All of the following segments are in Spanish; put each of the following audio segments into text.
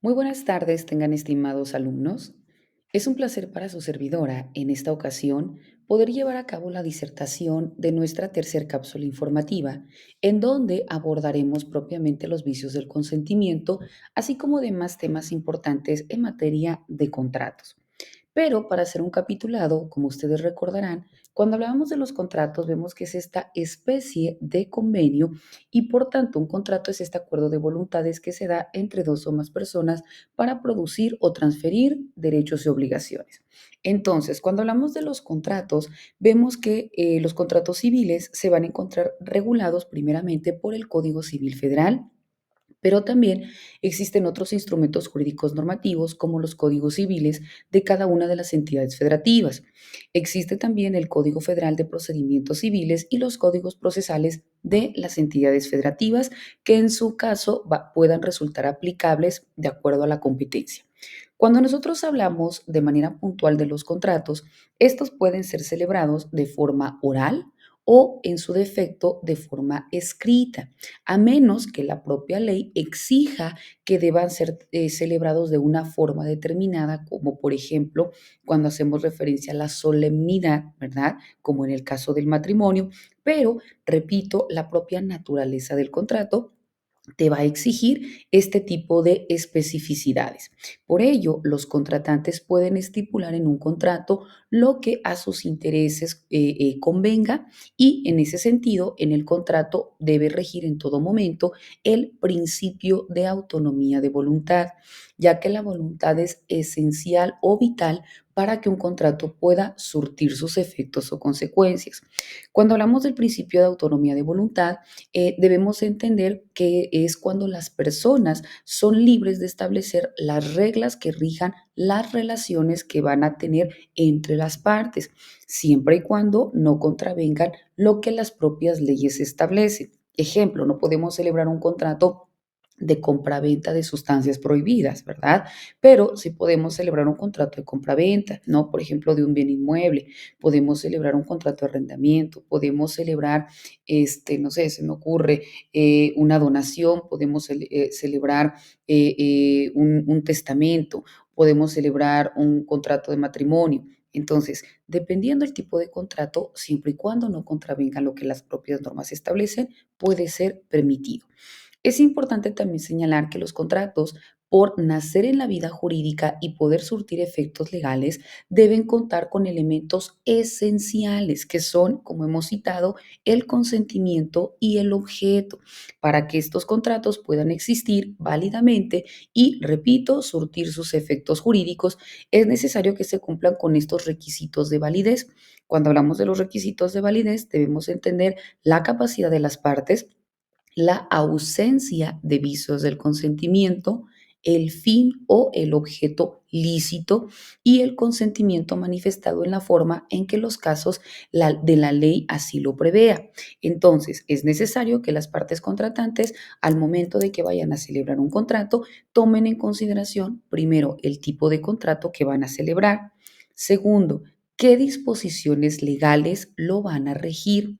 Muy buenas tardes, tengan estimados alumnos. Es un placer para su servidora, en esta ocasión, poder llevar a cabo la disertación de nuestra tercer cápsula informativa, en donde abordaremos propiamente los vicios del consentimiento, así como demás temas importantes en materia de contratos. Pero para hacer un capitulado, como ustedes recordarán, cuando hablábamos de los contratos, vemos que es esta especie de convenio y por tanto un contrato es este acuerdo de voluntades que se da entre dos o más personas para producir o transferir derechos y obligaciones. Entonces, cuando hablamos de los contratos, vemos que los contratos civiles se van a encontrar regulados primeramente por el Código Civil Federal, pero también existen otros instrumentos jurídicos normativos como los códigos civiles de cada una de las entidades federativas. Existe también el Código Federal de Procedimientos Civiles y los códigos procesales de las entidades federativas que en su caso puedan resultar aplicables de acuerdo a la competencia. Cuando nosotros hablamos de manera puntual de los contratos, estos pueden ser celebrados de forma oral o en su defecto de forma escrita, a menos que la propia ley exija que deban ser celebrados de una forma determinada, como por ejemplo cuando hacemos referencia a la solemnidad, ¿verdad? Como en el caso del matrimonio, pero repito, la propia naturaleza del contrato te va a exigir este tipo de especificidades. Por ello, los contratantes pueden estipular en un contrato lo que a sus intereses convenga y en ese sentido, en el contrato debe regir en todo momento el principio de autonomía de voluntad, ya que la voluntad es esencial o vital para que un contrato pueda surtir sus efectos o consecuencias. Cuando hablamos del principio de autonomía de voluntad, debemos entender que es cuando las personas son libres de establecer las reglas que rijan las relaciones que van a tener entre las partes, siempre y cuando no contravengan lo que las propias leyes establecen. Ejemplo, no podemos celebrar un contrato de compraventa de sustancias prohibidas, ¿verdad? Pero sí podemos celebrar un contrato de compraventa, ¿no? Por ejemplo, de un bien inmueble, podemos celebrar un contrato de arrendamiento, podemos celebrar, no sé, se me ocurre una donación, podemos celebrar un testamento, podemos celebrar un contrato de matrimonio. Entonces, dependiendo del tipo de contrato, siempre y cuando no contravenga lo que las propias normas establecen, puede ser permitido. Es importante también señalar que los contratos, por nacer en la vida jurídica y poder surtir efectos legales, deben contar con elementos esenciales que son, como hemos citado, el consentimiento y el objeto, para que estos contratos puedan existir válidamente y, repito, surtir sus efectos jurídicos, es necesario que se cumplan con estos requisitos de validez. Cuando hablamos de los requisitos de validez, debemos entender la capacidad de las partes, la ausencia de vicios del consentimiento, el fin o el objeto lícito y el consentimiento manifestado en la forma en que los casos de la ley así lo prevea. Entonces, es necesario que las partes contratantes, al momento de que vayan a celebrar un contrato, tomen en consideración, primero, el tipo de contrato que van a celebrar. Segundo, qué disposiciones legales lo van a regir.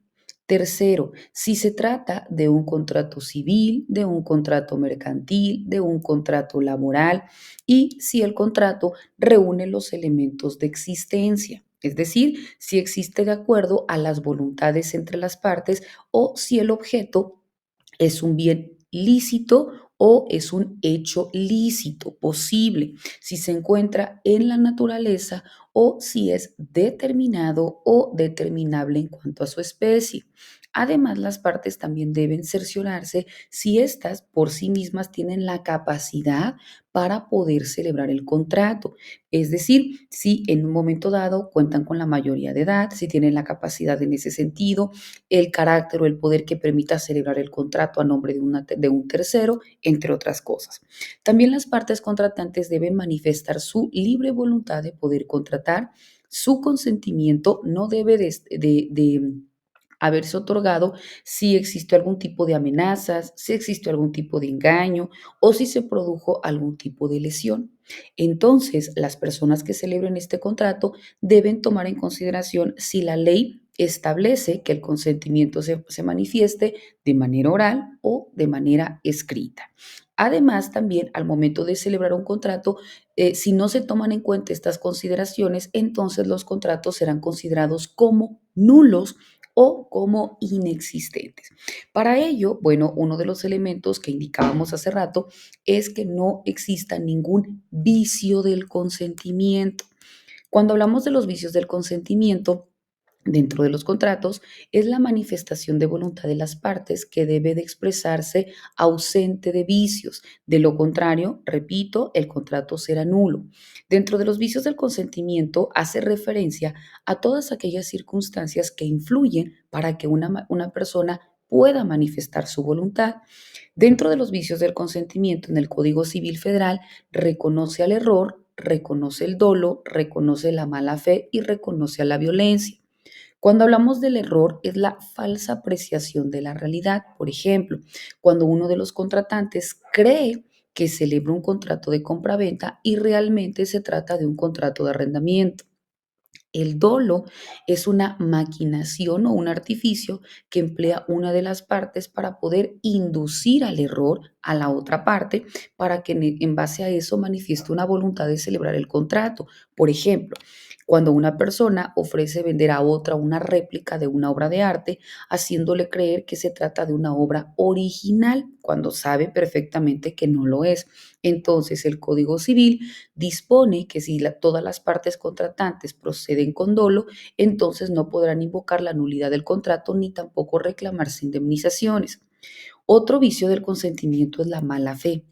Tercero, si se trata de un contrato civil, de un contrato mercantil, de un contrato laboral y si el contrato reúne los elementos de existencia, es decir, si existe de acuerdo a las voluntades entre las partes o si el objeto es un bien lícito o es un hecho lícito posible, si se encuentra en la naturaleza o si es determinado o determinable en cuanto a su especie. Además, las partes también deben cerciorarse si éstas por sí mismas tienen la capacidad para poder celebrar el contrato. Es decir, si en un momento dado cuentan con la mayoría de edad, si tienen la capacidad en ese sentido, el carácter o el poder que permita celebrar el contrato a nombre de un tercero, entre otras cosas. También las partes contratantes deben manifestar su libre voluntad de poder contratar. Su consentimiento no debe de haberse otorgado si existió algún tipo de amenazas, si existió algún tipo de engaño o si se produjo algún tipo de lesión. Entonces, las personas que celebren este contrato deben tomar en consideración si la ley establece que el consentimiento se manifieste de manera oral o de manera escrita. Además, también al momento de celebrar un contrato, si no se toman en cuenta estas consideraciones, entonces los contratos serán considerados como nulos o como inexistentes. Para ello, bueno, uno de los elementos que indicábamos hace rato es que no exista ningún vicio del consentimiento. Cuando hablamos de los vicios del consentimiento, dentro de los contratos, es la manifestación de voluntad de las partes que debe de expresarse ausente de vicios. De lo contrario, repito, el contrato será nulo. Dentro de los vicios del consentimiento hace referencia a todas aquellas circunstancias que influyen para que una persona pueda manifestar su voluntad. Dentro de los vicios del consentimiento en el Código Civil Federal, reconoce al error, reconoce el dolo, reconoce la mala fe y reconoce a la violencia. Cuando hablamos del error es la falsa apreciación de la realidad. Por ejemplo, cuando uno de los contratantes cree que celebra un contrato de compraventa y realmente se trata de un contrato de arrendamiento. El dolo es una maquinación o un artificio que emplea una de las partes para poder inducir al error a la otra parte para que en base a eso manifieste una voluntad de celebrar el contrato. Por ejemplo, cuando una persona ofrece vender a otra una réplica de una obra de arte, haciéndole creer que se trata de una obra original, cuando sabe perfectamente que no lo es. Entonces, el Código Civil dispone que si todas las partes contratantes proceden con dolo, entonces no podrán invocar la nulidad del contrato ni tampoco reclamarse indemnizaciones. Otro vicio del consentimiento es la mala fe.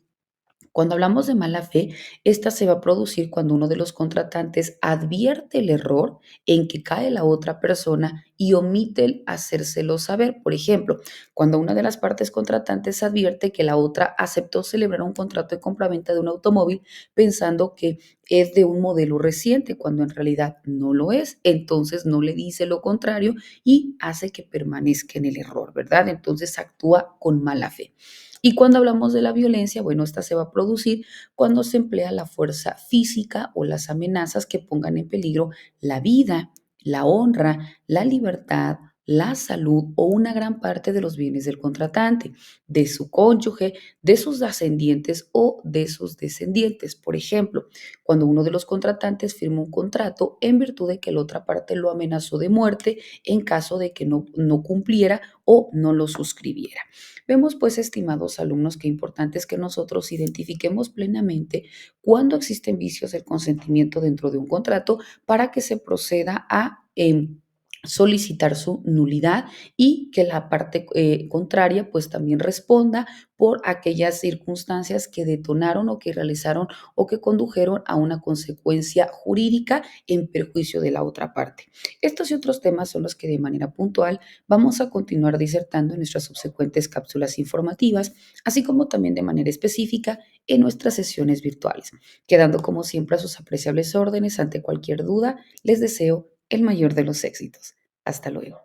Cuando hablamos de mala fe, esta se va a producir cuando uno de los contratantes advierte el error en que cae la otra persona y omite el hacérselo saber. Por ejemplo, cuando una de las partes contratantes advierte que la otra aceptó celebrar un contrato de compraventa de un automóvil pensando que es de un modelo reciente, cuando en realidad no lo es, entonces no le dice lo contrario y hace que permanezca en el error, ¿verdad? Entonces actúa con mala fe. Y cuando hablamos de la violencia, bueno, esta se va a producir cuando se emplea la fuerza física o las amenazas que pongan en peligro la vida, la honra, la libertad, la salud o una gran parte de los bienes del contratante, de su cónyuge, de sus ascendientes o de sus descendientes. Por ejemplo, cuando uno de los contratantes firma un contrato en virtud de que la otra parte lo amenazó de muerte en caso de que no cumpliera o no lo suscribiera. Vemos pues, estimados alumnos, que importante es que nosotros identifiquemos plenamente cuándo existen vicios del consentimiento dentro de un contrato para que se proceda a solicitar su nulidad y que la parte contraria pues también responda por aquellas circunstancias que detonaron o que realizaron o que condujeron a una consecuencia jurídica en perjuicio de la otra parte. Estos y otros temas son los que de manera puntual vamos a continuar disertando en nuestras subsecuentes cápsulas informativas, así como también de manera específica en nuestras sesiones virtuales. Quedando como siempre a sus apreciables órdenes ante cualquier duda, les deseo el mayor de los éxitos. Hasta luego.